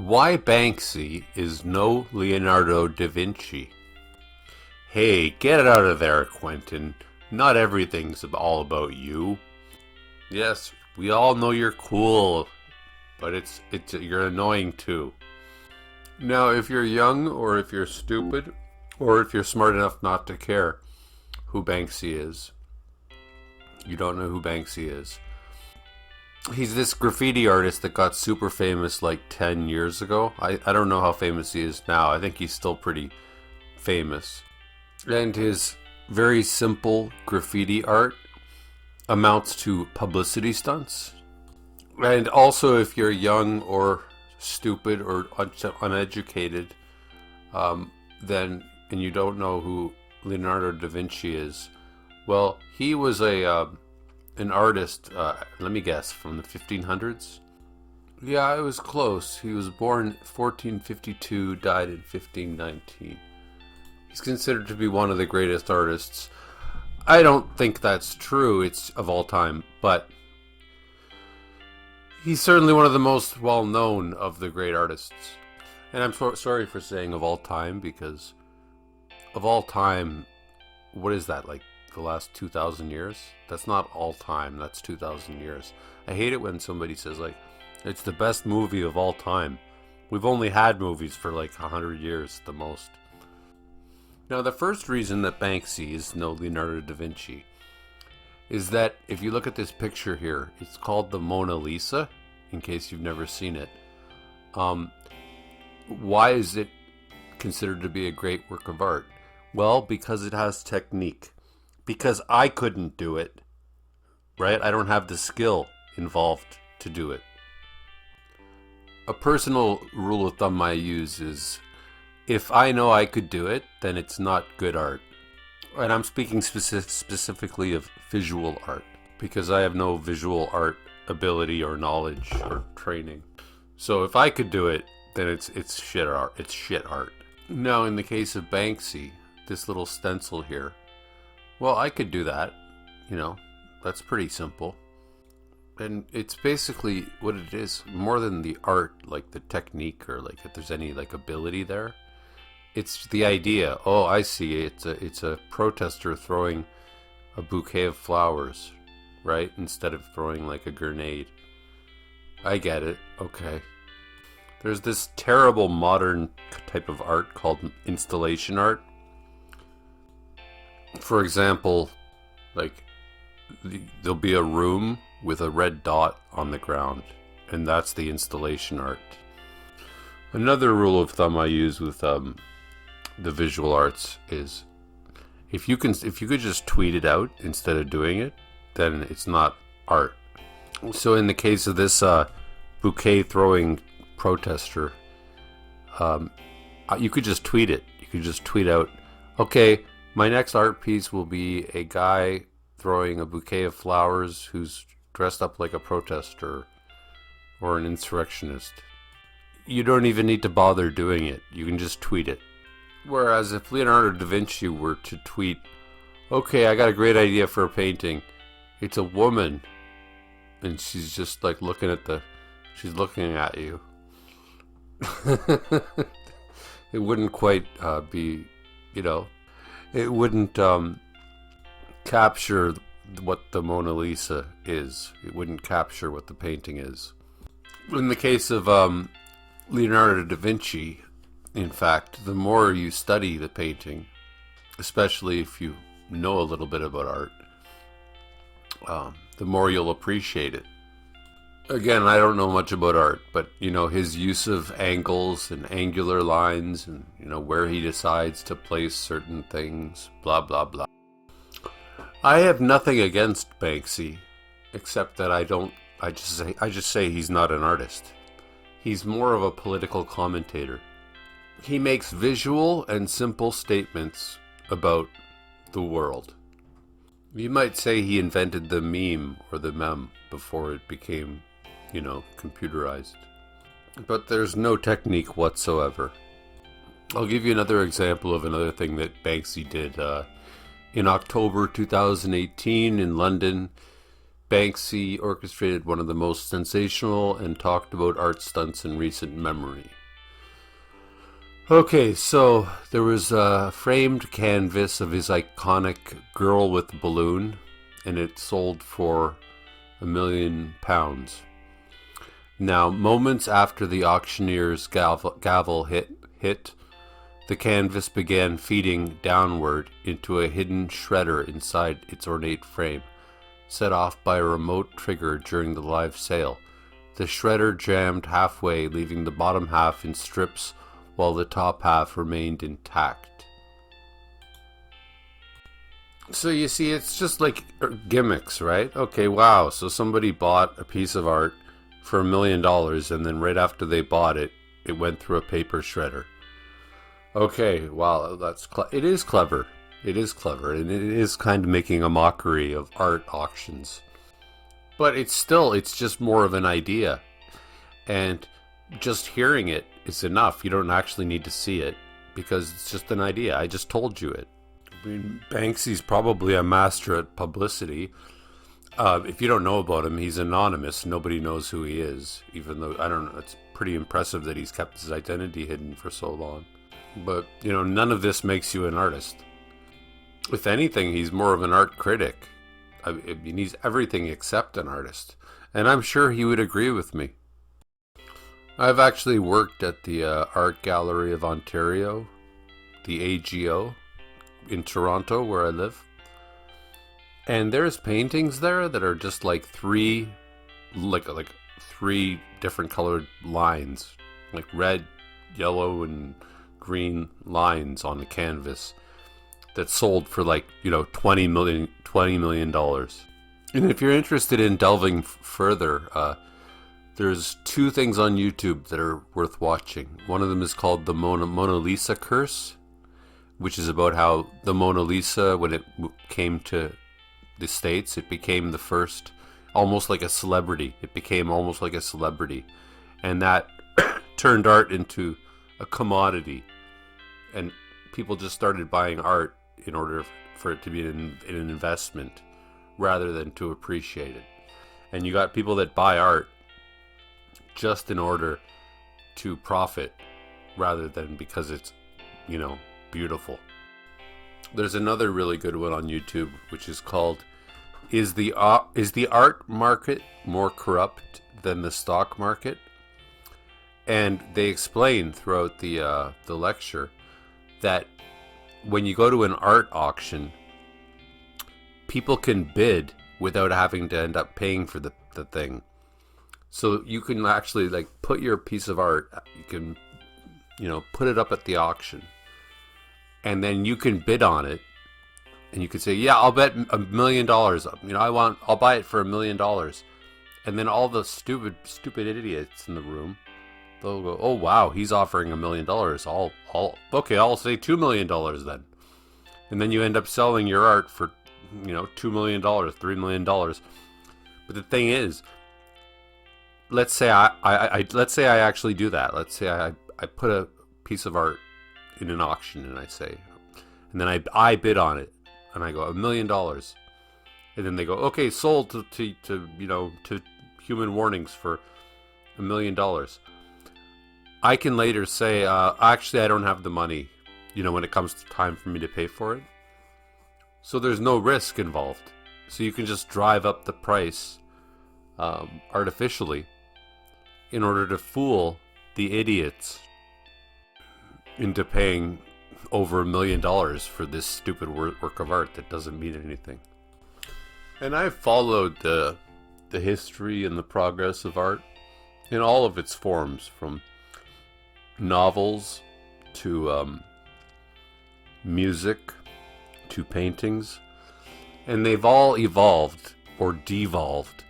Why Banksy is no Leonardo da Vinci? Hey, get it out of there, Quentin. Not everything's all about you. Yes, we all know you're cool, but you're annoying too. Now, if you're young, or if you're stupid, or if you're smart enough not to care who Banksy is, you don't know who Banksy is. He's this graffiti artist that got super famous like 10 years ago. I don't know how famous he is now. I think he's still pretty famous. And his very simple graffiti art amounts to publicity stunts. And also, if you're young or stupid or uneducated, then and you don't know who Leonardo da Vinci is, well, he was an artist, let me guess, from the 1500s? Yeah, it was close. He was born 1452, died in 1519. He's considered to be one of the greatest artists. I don't think that's true, it's of all time, but he's certainly one of the most well-known of the great artists. And I'm sorry for saying of all time, because of all time, what is that, like the last 2,000 years? That's not all time, that's 2,000 years. I hate it when somebody says, like, it's the best movie of all time. We've only had movies for like 100 years, the most. Now, the first reason that Banksy is no Leonardo da Vinci is that if you look at this picture here, it's called the Mona Lisa, in case you've never seen it. Why is it considered to be a great work of art? Well, because it has technique. Because I couldn't do it, right? I don't have the skill involved to do it. A personal rule of thumb I use is, if I know I could do it, then it's not good art. And I'm speaking specifically of visual art, because I have no visual art ability or knowledge or training. So if I could do it, then it's shit art. It's shit art. Now, in the case of Banksy, this little stencil here, well, I could do that, that's pretty simple. And it's basically what it is, more than the art, like the technique, or like if there's any like ability there. It's the idea. Oh, I see. It's a protester throwing a bouquet of flowers, right? Instead of throwing like a grenade. I get it. Okay. There's this terrible modern type of art called installation art. For example, like there'll be a room with a red dot on the ground, and that's the installation art. Another rule of thumb I use with the visual arts is, if you could just tweet it out instead of doing it, then it's not art. So in the case of this bouquet throwing protester, you could just tweet it. You could just tweet out, okay, my next art piece will be a guy throwing a bouquet of flowers who's dressed up like a protester or an insurrectionist. You don't even need to bother doing it. You can just tweet it. Whereas if Leonardo da Vinci were to tweet, okay, I got a great idea for a painting. It's a woman, and she's just like she's looking at you. It wouldn't quite be, it wouldn't capture what the Mona Lisa is. It wouldn't capture what the painting is. In the case of Leonardo da Vinci, in fact, the more you study the painting, especially if you know a little bit about art, the more you'll appreciate it. Again, I don't know much about art, but his use of angles and angular lines, and where he decides to place certain things, blah blah blah. I have nothing against Banksy, except that I just say he's not an artist. He's more of a political commentator. He makes visual and simple statements about the world. You might say he invented the meme or the meme before it became, computerized. But there's no technique whatsoever. I'll give you another example of another thing that Banksy did. In October 2018 in London, Banksy orchestrated one of the most sensational and talked about art stunts in recent memory. Okay, so there was a framed canvas of his iconic Girl with the Balloon, and it sold for £1,000,000. Now, moments after the auctioneer's gavel hit, the canvas began feeding downward into a hidden shredder inside its ornate frame, set off by a remote trigger during the live sale. The shredder jammed halfway, leaving the bottom half in strips while the top half remained intact. So you see, it's just like gimmicks, right? Okay, wow, so somebody bought a piece of art for $1,000,000, and then right after they bought it, it went through a paper shredder. Okay, wow, it is clever. It is clever, and it is kind of making a mockery of art auctions. But it's just more of an idea. And just hearing it is enough. You don't actually need to see it, because it's just an idea. I just told you it. I mean, Banksy's probably a master at publicity. If you don't know about him, he's anonymous. Nobody knows who he is, even though, I don't know, it's pretty impressive that he's kept his identity hidden for so long. But, none of this makes you an artist. If anything, he's more of an art critic. I mean, he's everything except an artist. And I'm sure he would agree with me. I've actually worked at the Art Gallery of Ontario, the AGO, in Toronto, where I live. And there's paintings there that are just like three different colored lines, like red, yellow, and green lines on the canvas that sold for $20 million. And if you're interested in delving further, there's two things on YouTube that are worth watching. One of them is called the Mona Lisa Curse, which is about how the Mona Lisa, when it came to the States, it became the first, almost like a celebrity. It became almost like a celebrity. And that turned art into a commodity. And people just started buying art in order for it to be an investment rather than to appreciate it. And you got people that buy art just in order to profit rather than because it's, beautiful. There's another really good one on YouTube, which is called Is the Art Market More Corrupt Than the Stock Market? And they explain throughout the lecture that when you go to an art auction, people can bid without having to end up paying for the thing. So you can actually put your piece of art, you can, put it up at the auction, and then you can bid on it, and you can say, yeah, I'll bet $1 million. I'll buy it for $1 million. And then all the stupid idiots in the room, they'll go, oh wow, he's offering $1 million. I'll say $2 million then. And then you end up selling your art for, $2 million, $3 million. But the thing is, let's say I actually do that. Let's say I put a piece of art in an auction, and I say, and then I bid on it, and I go $1 million, and then they go, okay, sold to Human Warnings for $1 million. I can later say, actually, I don't have the money, when it comes to time for me to pay for it. So there's no risk involved. So you can just drive up the price artificially in order to fool the idiots into paying over $1 million for this stupid work of art that doesn't mean anything. And I've followed the history and the progress of art in all of its forms, from novels to music to paintings, and they've all evolved or devolved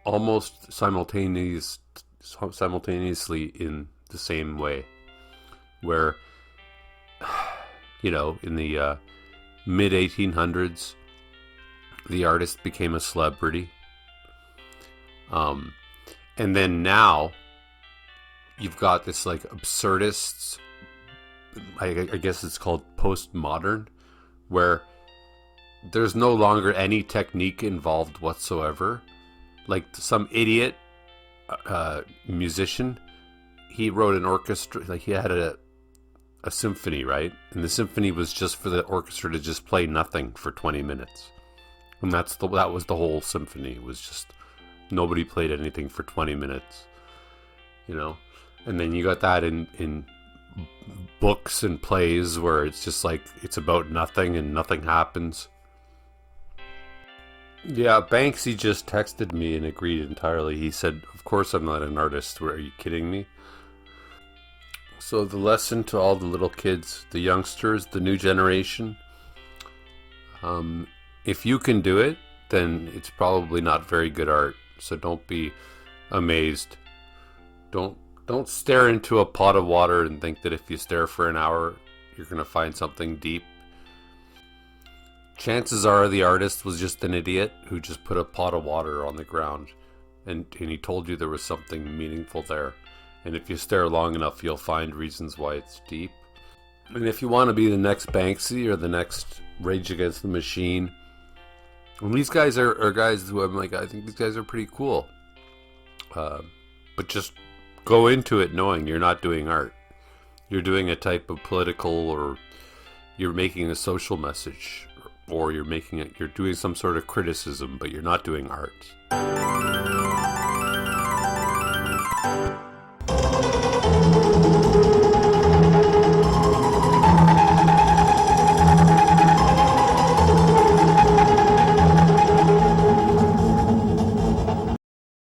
almost simultaneously in the same way, where in the mid 1800s the artist became a celebrity, and then now you've got this absurdists, I guess it's called postmodern, where there's no longer any technique involved whatsoever. Like some idiot musician, he wrote an orchestra, like he had a symphony, right? And the symphony was just for the orchestra to just play nothing for 20 minutes. And that was the whole symphony. It was just nobody played anything for 20 minutes, you know? And then you got that in books and plays where it's just like it's about nothing and nothing happens. Yeah, Banksy just texted me and agreed entirely. He said, "Of course I'm not an artist. Are you kidding me?" So the lesson to all the little kids, the youngsters, the new generation, if you can do it, then it's probably not very good art. So don't be amazed. Don't stare into a pot of water and think that if you stare for an hour, you're going to find something deep. Chances are the artist was just an idiot who just put a pot of water on the ground and he told you there was something meaningful there. And if you stare long enough, you'll find reasons why it's deep. And if you want to be the next Banksy or the next Rage Against the Machine, and these guys are guys who I'm like, I think these guys are pretty cool. But just go into it knowing you're not doing art. You're doing a type of political, or you're making a social message, or you're doing some sort of criticism, but you're not doing art.